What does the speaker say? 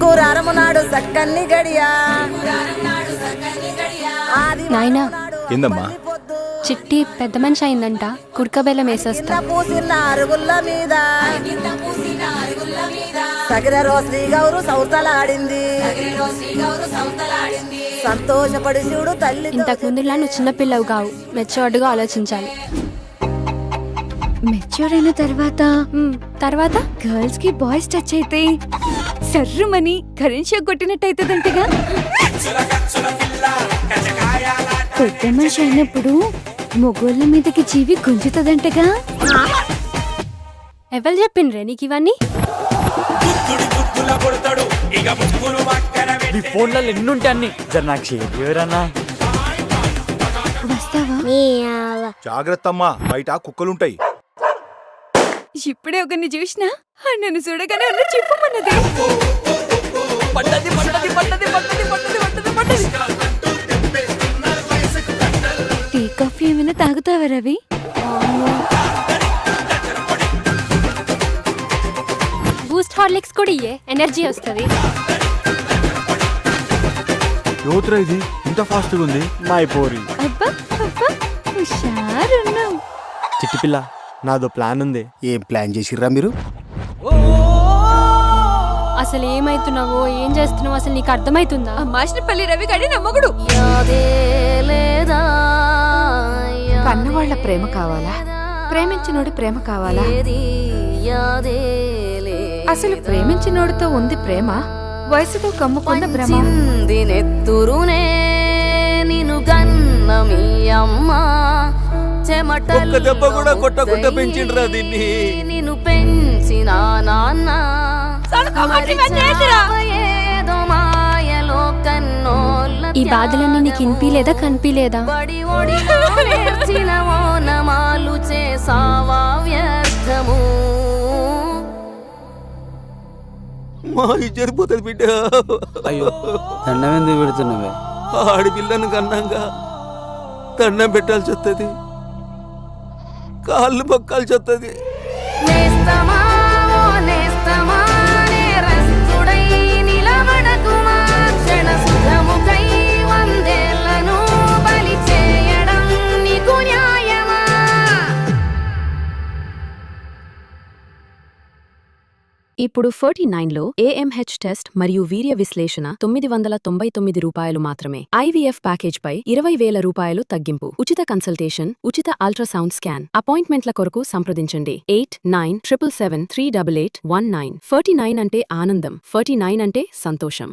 శుక్రవారం నాడు సక్కన్ని గడియా నాయనా ఏందమ్మా? చిట్టి పెద్ద మనిషి అయిందంట. కుడకబెల్లం వేసేస్తా. పూసిన అరుగుల్ల మీద సగిరో శ్రీ గౌరు సౌతలాడింది. సంతోషపడి శివుడు తల్లి. ఇంతకు ముందులా నువ్వు చిన్నపిల్లవు కావు, మెచ్యూర్డ్గా ఆలోచించాలి. మెచ్యూర్ అయిన తర్వాత గర్ల్స్ కి బాయ్స్ టచ్ అయితే సర్రుమని కరెంట్ షాక్ కొట్టినట్టయితుందంటగా. పెద్ద మనిషి అయినప్పుడు మొగోళ్ళ మీదకి జీవి గుంజుతుందంటగా. ఎవరు చెప్పిండ్రే నీకు ఇవన్నీ? నీ ఫోన్లలో ఎన్నుంటే అన్ని జర నాకు షేర్ వస్తావా? జాగ్రత్త అమ్మా, బయట కుక్కలుంటాయి. ఇప్పుడే ఒకరిని చూసినా నన్ను చూడగానే ఉన్న చెప్పమన్నది. టీ కాఫీ ఏమైనా తాగుతావా రవి? బూస్ట్ హార్లిక్స్ కూడా ఇయ్యే, ఎనర్జీ వస్తుంది. యోత్రా ఇది ఇంత ఫాస్ట్ గా ఉంది. మై పోరి అబ్బా అబ్బా హుషారున్నావు. చిట్టి పిల్ల, నాదో ప్లాన్ ఉంది. ఏం ప్లాన్ చేసిర్రా మీరు? అసలు ఏమైతున్నావో ఏం చేస్తున్నావో అసలు నీకు అర్థమైతుందా? మాషినపల్లి రవి గడి నమ్మగుడు. కన్నవాళ్ల ప్రేమ కావాలా, ప్రేమించినోడి ప్రేమ కావాలా? అసలు ప్రేమించినోడితో ఉంది ప్రేమ, వయసుతో కమ్ముకున్న భ్రమ. ఒక్క దెబ్బ కూడా కొట్టకుండా పెంచిండ్రా దీన్ని. నిన్ను పెంచిన నాన్న ఈ బాధలన్నీ నీకు ఇన్పిలేదా కనిపిలేదా? నమాలు చేసావా వ్యర్థము. మా జరిపోతుంది బిడ్డ. అయ్యో, దండం ఎందుకు పెడుతున్నావే? ఆడపిల్లను కన్నాగా దండం పెట్టాల్సి వస్తుంది, కాళ్ళు మొక్కాల్సి వస్తుంది. నేస్తమా ఓ నేస్తమా నేరస్తుడై నిలబడకుమా. క్షణ సుఖముకై వందేళ్లను బలి చేయడం నీకు న్యాయమా? ఇప్పుడు 49లో AMH టెస్ట్ మరియు వీర్య విశ్లేషణ 999 రూపాయలు మాత్రమే. IVF ప్యాకేజ్ పై 20,000 రూపాయలు తగ్గింపు. ఉచిత కన్సల్టేషన్, ఉచిత అల్ట్రాసౌండ్ స్కాన్. అపాయింట్మెంట్ల కొరకు సంప్రదించండి 8977738819. 49 అంటే ఆనందం, 49 అంటే సంతోషం.